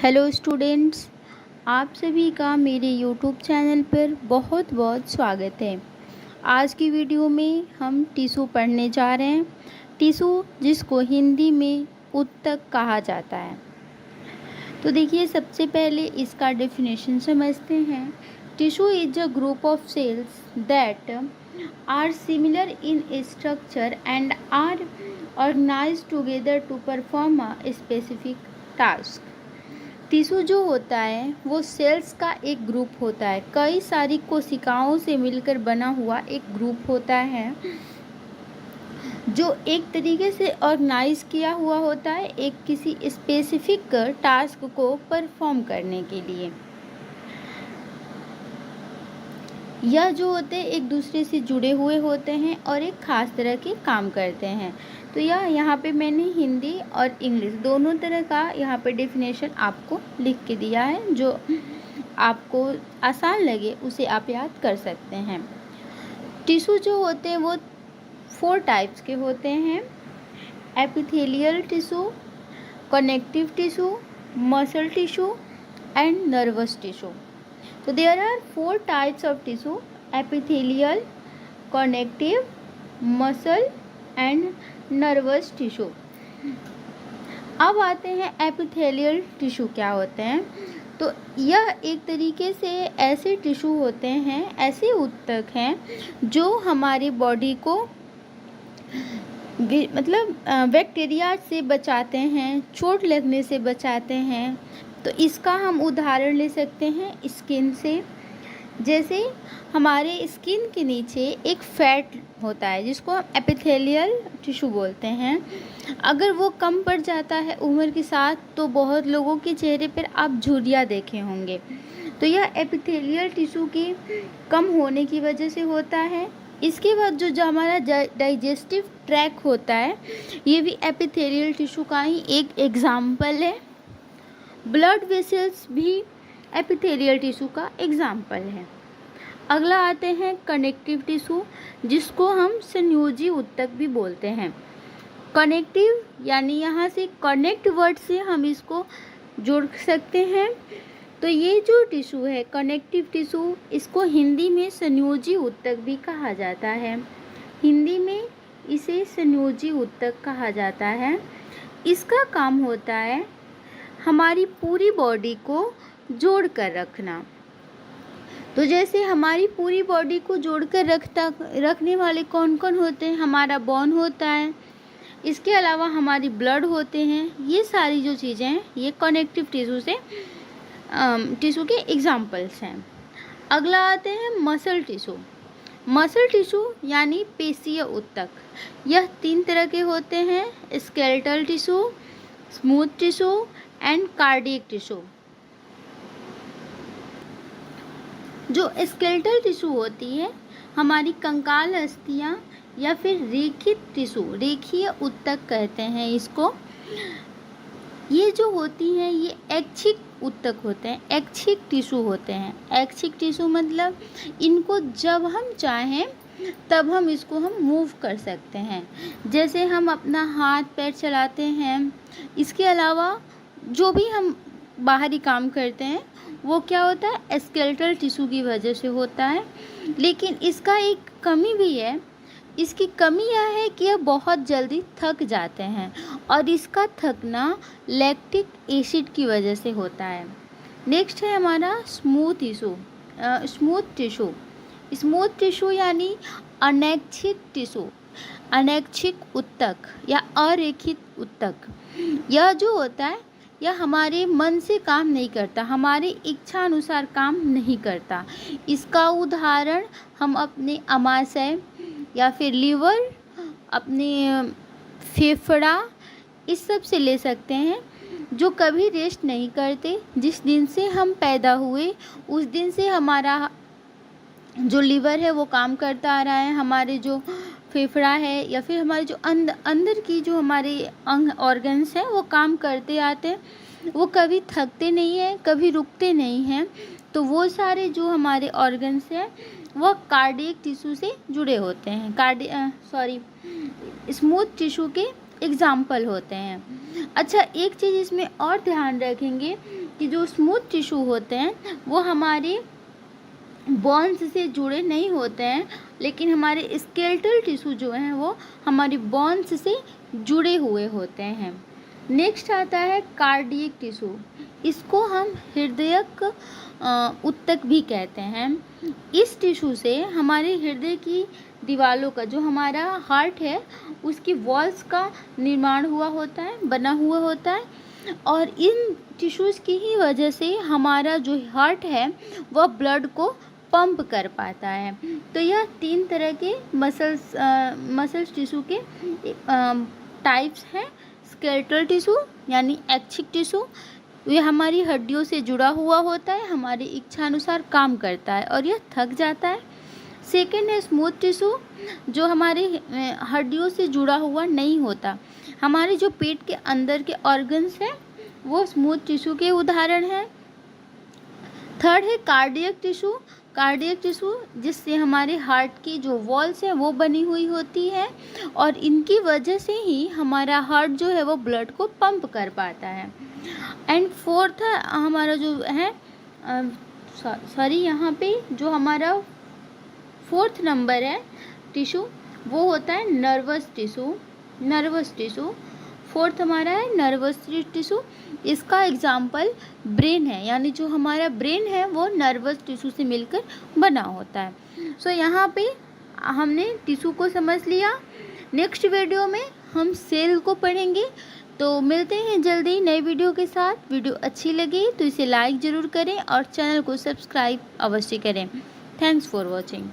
Hello students, आप सभी का मेरे यूट्यूब चैनल पर बहुत बहुत स्वागत है। आज की वीडियो में हम टिशू पढ़ने जा रहे हैं। टिशू जिसको हिंदी में ऊतक कहा जाता है। तो देखिए, सबसे पहले इसका डेफिनेशन समझते हैं। Tissue is a group of cells that are similar in structure and are organized together to perform a specific task. Tissue जो होता है वो सेल्स का एक ग्रुप होता है, कई सारी कोशिकाओं से मिलकर बना हुआ एक ग्रुप होता है जो एक तरीके से ऑर्गेनाइज किया हुआ होता है एक किसी स्पेसिफिक टास्क को परफॉर्म करने के लिए। यह जो होते हैं एक दूसरे से जुड़े हुए होते हैं और एक ख़ास तरह के काम करते हैं। तो यह यहाँ पे मैंने हिंदी और इंग्लिश दोनों तरह का यहाँ पे डेफिनेशन आपको लिख के दिया है, जो आपको आसान लगे उसे आप याद कर सकते हैं। टिश्यू जो होते हैं वो 4 टाइप्स के होते हैं: epithelial tissue, connective tissue, muscle tissue and nervous tissue. So there are 4 types of tissue: epithelial, connective, muscle and nervous tissue। अब आते हैं एपिथेलियल टिश्यू क्या होते हैं। तो यह एक तरीके से ऐसे टिश्यू होते हैं, ऐसे ऊतक हैं जो हमारी बॉडी को बैक्टीरिया से बचाते हैं, चोट लगने से बचाते हैं। तो इसका हम उदाहरण ले सकते हैं स्किन से। जैसे हमारे स्किन के नीचे एक फैट होता है जिसको हम एपिथेलियल टिश्यू बोलते हैं। अगर वो कम पड़ जाता है उम्र के साथ तो बहुत लोगों के चेहरे पर आप झुर्रियाँ देखे होंगे। तो यह एपिथेलियल टिश्यू के कम होने की वजह से होता है। इसके बाद जो हमारा डाइजेस्टिव ट्रैक होता है, ये भी एपिथेलियल टिश्यू का ही एक एग्जाम्पल है। ब्लड वेसल्स भी एपिथेलियल टिश्यू का एग्जाम्पल है। अगला आते हैं कनेक्टिव टिश्यू, जिसको हम संयोजी ऊतक भी बोलते हैं। कनेक्टिव यानी यहाँ से कनेक्ट वर्ड से हम इसको जोड़ सकते हैं। तो ये जो टिश्यू है कनेक्टिव टिश्यू, इसको हिंदी में संयोजी ऊतक भी कहा जाता है। हिंदी में इसे संयोजी ऊतक कहा जाता है। इसका काम होता है हमारी पूरी बॉडी को जोड़ कर रखना। तो जैसे हमारी पूरी बॉडी को जोड़ कर रखने वाले कौन कौन होते हैं? हमारा बोन होता है, इसके अलावा हमारी ब्लड होते हैं। ये सारी जो चीज़ें हैं ये कनेक्टिव टिश्यू के एग्जाम्पल्स हैं। अगला आते हैं मसल टिश्यू। मसल टिश्यू यानी पेशीय ऊतक। यह 3 तरह के होते हैं: skeletal tissue, smooth tissue and cardiac tissue. जो स्केलेटल टिश्यू होती है हमारी कंकाल अस्थियां या फिर रेखित टिश्यू, रेखीय ऊतक कहते हैं इसको। ये जो होती हैं ये ऐच्छिक ऊतक होते हैं, ऐच्छिक टिश्यू होते हैं। ऐच्छिक टिश्यू मतलब इनको जब हम चाहें तब हम इसको मूव कर सकते हैं। जैसे हम अपना हाथ पैर चलाते हैं। इसके अलावा जो भी हम बाहरी काम करते हैं वो क्या होता है, स्केलेटल टिश्यू की वजह से होता है। लेकिन इसका एक कमी भी है। इसकी कमी यह है कि यह बहुत जल्दी थक जाते हैं और इसका थकना लैक्टिक एसिड की वजह से होता है। नेक्स्ट है हमारा smooth tissue. Smooth tissue, smooth tissue यानी अनैच्छिक टिश्यू, अनैच्छिक ऊतक या अरेखित ऊतक। यह जो होता है यह हमारे मन से काम नहीं करता, हमारी इच्छा अनुसार काम नहीं करता। इसका उदाहरण हम अपने आमाशय या फिर लीवर, अपने फेफड़ा, इस सब से ले सकते हैं, जो कभी रेस्ट नहीं करते। जिस दिन से हम पैदा हुए उस दिन से हमारा जो लीवर है वो काम करता आ रहा है, हमारे जो फेफड़ा है या फिर हमारे जो अंदर की जो हमारे अंग ऑर्गन्स हैं वो काम करते आते हैं। वो कभी थकते नहीं हैं, कभी रुकते नहीं हैं। तो वो सारे जो हमारे ऑर्गन्स हैं वो कार्डियक टिश्यू से जुड़े होते हैं। स्मूथ टिश्यू के एग्जाम्पल होते हैं। अच्छा, एक चीज़ इसमें और ध्यान रखेंगे कि जो स्मूथ टिश्यू होते हैं वो हमारे बोन्स से जुड़े नहीं होते हैं, लेकिन हमारे स्केलेटल टिश्यू जो हैं वो हमारी बोन्स से जुड़े हुए होते हैं। नेक्स्ट आता है कार्डियक टिश्यू। इसको हम हृदयक ऊतक भी कहते हैं। इस टिश्यू से हमारे हृदय की दीवारों का, जो हमारा हार्ट है उसकी वॉल्स का निर्माण हुआ होता है, बना हुआ होता है, और इन टिश्यूज़ की ही वजह से हमारा जो हार्ट है वह ब्लड को पंप कर पाता है। तो यह 3 तरह के मसल्स टिश्यू के टाइप्स हैं। स्केलेटल टिश्यू यानी ऐच्छिक टिश्यू, ये हमारी हड्डियों से जुड़ा हुआ होता है, हमारी इच्छानुसार काम करता है और यह थक जाता है। सेकेंड है स्मूथ टिश्यू, जो हमारे हड्डियों से जुड़ा हुआ नहीं होता। हमारे जो पेट के अंदर के ऑर्गन्स हैं वो स्मूथ टिश्यू के उदाहरण हैं। थर्ड है कार्डियक टिश्यू। कार्डियक टिश्यू जिससे हमारे हार्ट की जो वॉल्स है वो बनी हुई होती है, और इनकी वजह से ही हमारा हार्ट जो है वो ब्लड को पंप कर पाता है। एंड फोर्थ है हमारा जो है यहाँ पे जो हमारा फोर्थ नंबर है टिश्यू वो होता है nervous tissue. Nervous tissue fourth हमारा है नर्वस टिश्यू। इसका एग्जाम्पल ब्रेन है, यानी जो हमारा ब्रेन है वो नर्वस टिश्यू से मिलकर बना होता है। सो यहाँ पे हमने टिश्यू को समझ लिया। नेक्स्ट वीडियो में हम सेल को पढ़ेंगे। तो मिलते हैं जल्दी नए वीडियो के साथ। वीडियो अच्छी लगी तो इसे लाइक ज़रूर करें और चैनल को सब्सक्राइब अवश्य करें। Thanks for watching.